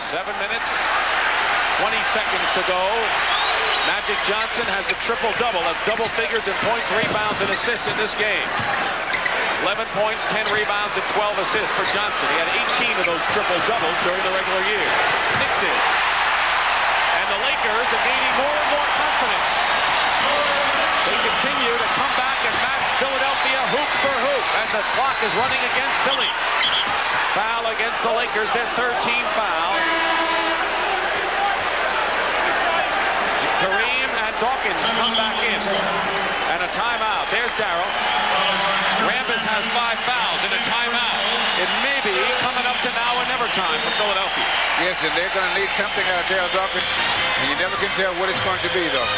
7 minutes, 20 seconds to go. Magic Johnson has the triple-double. That's double figures in points, rebounds, and assists in this game. 11 points, 10 rebounds, and 12 assists for Johnson. He had 18 of those triple-doubles during the regular year. Nixon. And the Lakers are gaining more and more confidence. They continue to come back and match Philadelphia hoop for hoop. And the clock is running against Philly. Foul against the Lakers, their 13th foul. Kareem and Dawkins come back in. And a timeout. There's Darryl. Rambis has 5 fouls in a timeout. It may be coming up to now or never time for Philadelphia. Yes, and they're going to need something out of Darryl Dawkins. And you never can tell what it's going to be, though.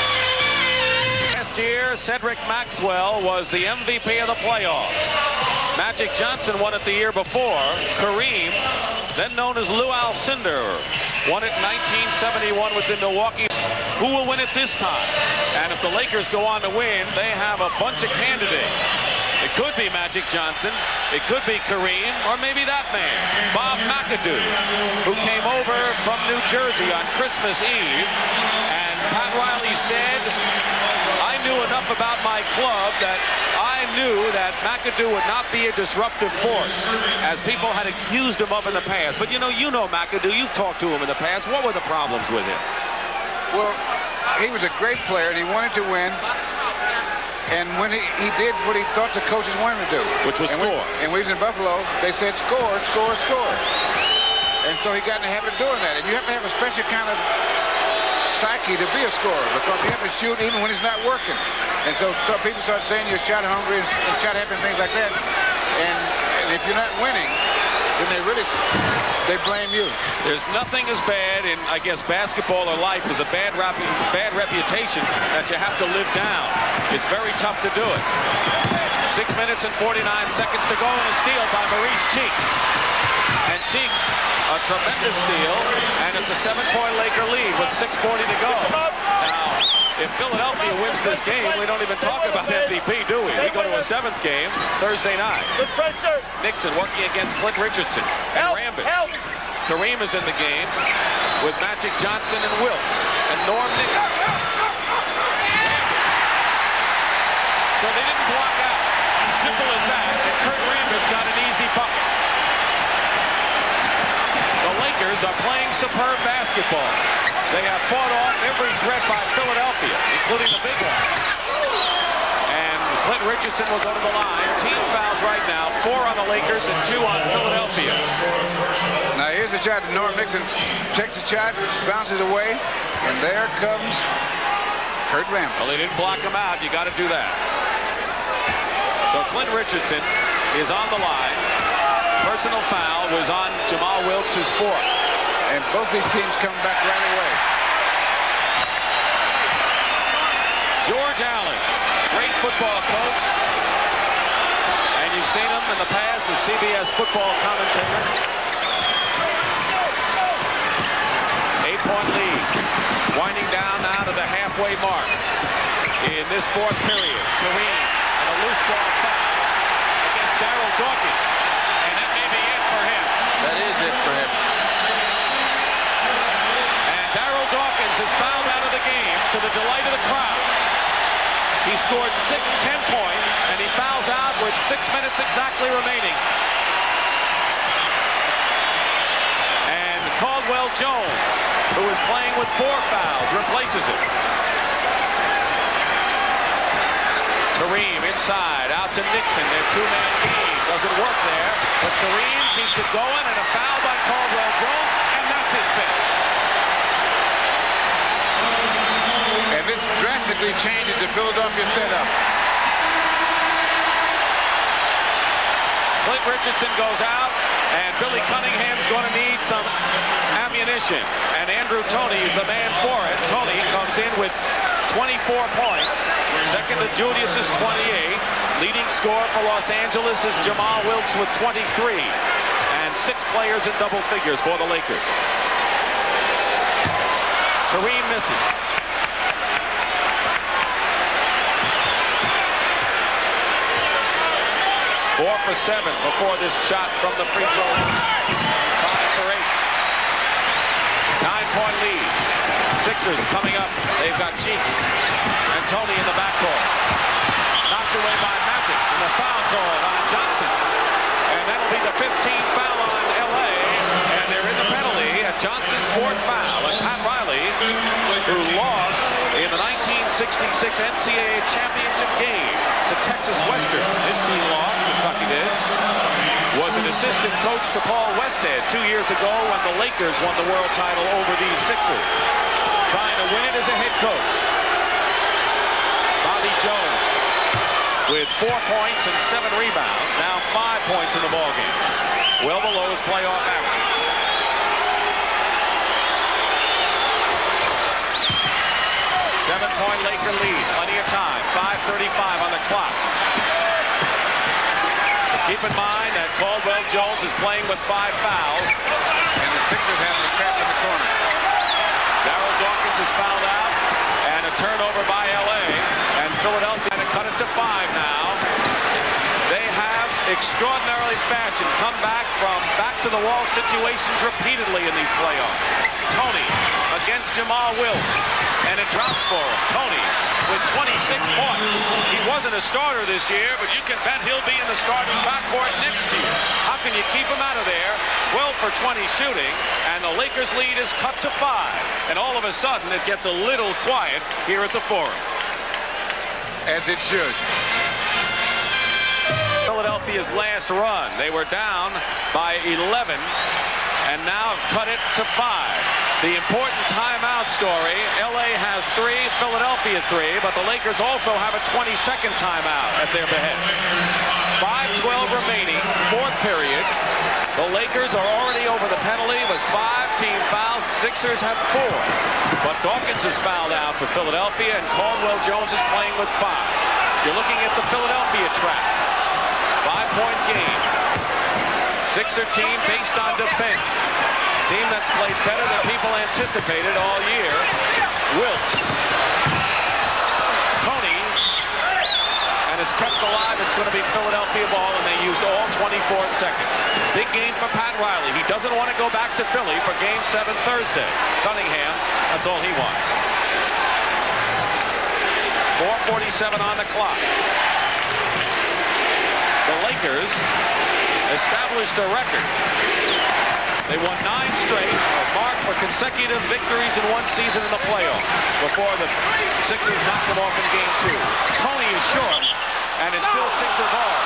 Last year, Cedric Maxwell was the MVP of the playoffs. Magic Johnson won it the year before. Kareem, then known as Lou Alcindor, won it in 1971 with the Milwaukee. Who will win it this time? And if the Lakers go on to win, they have a bunch of candidates. It could be Magic Johnson, it could be Kareem, or maybe that man, Bob McAdoo, who came over from New Jersey on Christmas Eve. And Pat Riley said, I knew enough about my club that I knew that McAdoo would not be a disruptive force, as people had accused him of in the past. But you know McAdoo, you've talked to him in the past. What were the problems with him? Well, he was a great player, and he wanted to win. And when he did what he thought the coaches wanted him to do. Which was score. And when he was in Buffalo, they said score, score, score. And so he got in the habit of doing that. And you have to have a special kind of psyche to be a scorer, because you have to shoot even when it's not working. And so people start saying you're shot hungry and shot happy and things like that. And if you're not winning, then they blame you. There's nothing as bad in, I guess, basketball or life as a bad reputation that you have to live down. It's very tough to do it. 6 minutes and 49 seconds to go, and a steal by Maurice Cheeks. And Cheeks, a tremendous steal, and it's a 7-point Laker lead with 6:40 to go. Now, if Philadelphia wins this game, we don't even talk about MVP, do we? We go to a 7th game Thursday night. Nixon working against Clint Richardson and Rambis. Kareem is in the game with Magic Johnson and Wilkes and Norm Nixon. So they didn't block out. Simple as that. And Kurt Rambis got an easy bucket. The Lakers are playing superb basketball. They have fought off every threat by Philadelphia, including the big one. And Clint Richardson will go to the line. Team fouls right now, 4 on the Lakers and 2 on Philadelphia. Now here's the shot. Norm Nixon takes the shot, bounces away, and there comes Kurt Rambis. Well, they didn't block him out. You got to do that. So Clint Richardson is on the line. Personal foul was on Jamaal Wilkes' 4th. And both these teams come back right away. George Allen, great football coach. And you've seen him in the past as CBS football commentator. 8-point lead. Winding down now to the halfway mark in this 4th period. Kareem and a loose ball foul against Darryl Dawkins. And that may be it for him. That is it for him. Darryl Dawkins is fouled out of the game to the delight of the crowd. He scored 10 points, and he fouls out with 6 minutes exactly remaining. And Caldwell Jones, who is playing with 4 fouls, replaces him. Kareem inside, out to Nixon. Their 2-man game doesn't work there, but Kareem keeps it going, and a foul by Caldwell Jones, and that's his 5th. And this drastically changes the Philadelphia setup. Clint Richardson goes out, and Billy Cunningham's going to need some ammunition. And Andrew Toney is the man for it. Toney comes in with 24 points. Second to Julius's 28. Leading scorer for Los Angeles is Jamaal Wilkes with 23. And 6 players in double figures for the Lakers. Kareem misses. 4 for 7 before this shot from the free throw line. 5 for 8. Sixers coming up. They've got Cheeks and Toney in the backcourt. Knocked away by Magic, and the foul called on Johnson. And that'll be the 15th foul on LA. And there is a penalty at Johnson's 4th foul. And Pat Riley, who lost in the 1966 NCAA championship game to Texas Western. His team lost, Kentucky did. Was an assistant coach to Paul Westhead 2 years ago when the Lakers won the world title over these Sixers. Trying to win it as a head coach. Bobby Jones with 4 points and 7 rebounds. Now 5 points in the ballgame. Well below his playoff average. Seven-point Laker lead. Plenty of time. 5:35 on the clock. But keep in mind that Caldwell Jones is playing with 5 fouls. And the Sixers have him trapped in the corner. Darryl Dawkins is fouled out. And a turnover by LA. And Philadelphia to cut it to 5 now. They have extraordinarily fashion come back from back-to-the-wall situations repeatedly in these playoffs. Toney against Jamaal Wilkes. And it drops for him. Toney with 26 points. He wasn't a starter this year, but you can bet he'll be in the starting backcourt next year. How can you keep him out of there? 12 for 20 shooting, and the Lakers lead is cut to 5. And all of a sudden, it gets a little quiet here at the Forum. As it should. Philadelphia's last run. They were down by 11 and now have cut it to 5. The important timeout story, LA has 3, Philadelphia 3, but the Lakers also have a 22nd timeout at their behest. 5:12 remaining, 4th period. The Lakers are already over the penalty with 5 team fouls. Sixers have 4. But Dawkins is fouled out for Philadelphia, and Caldwell Jones is playing with 5. You're looking at the Philadelphia trap. 5-point game. Sixer team based on defense. Team that's played better than people anticipated all year. Wilkes. Toney. And it's kept alive. It's going to be Philadelphia ball, and they used all 24 seconds. Big game for Pat Riley. He doesn't want to go back to Philly for Game 7 Thursday. Cunningham, that's all he wants. 4:47 on the clock. The Lakers established a record. They won 9 straight, a mark for consecutive victories in one season in the playoffs before the Sixers knocked them off in Game 2. Toney is short, and it's still Sixer ball.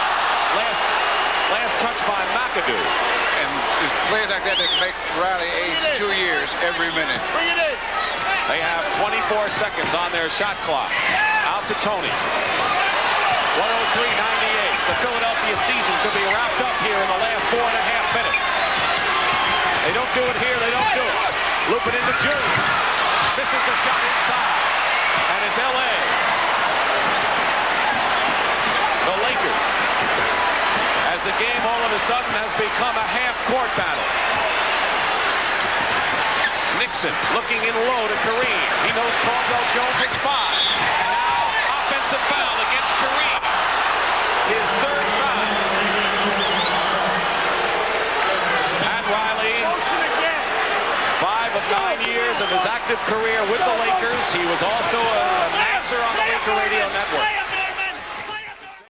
Last touch by McAdoo. And it's plays like that that make Riley age 2 years every minute. Bring it in. They have 24 seconds on their shot clock. Out to Toney. 103-98. The Philadelphia season could be wrapped up here in the last 4.5 minutes. They don't do it here, they don't do it. Loop it into Julius. Misses the shot inside. And it's LA. The Lakers. As the game all of a sudden has become a half-court battle. Nixon looking in low to Kareem. He knows Caldwell Jones is 5. And now offensive foul against Kareem. His 3rd foul. Pat Riley, 5 of 9 years of his active career with the Lakers. He was also an announcer on the Laker Radio Network.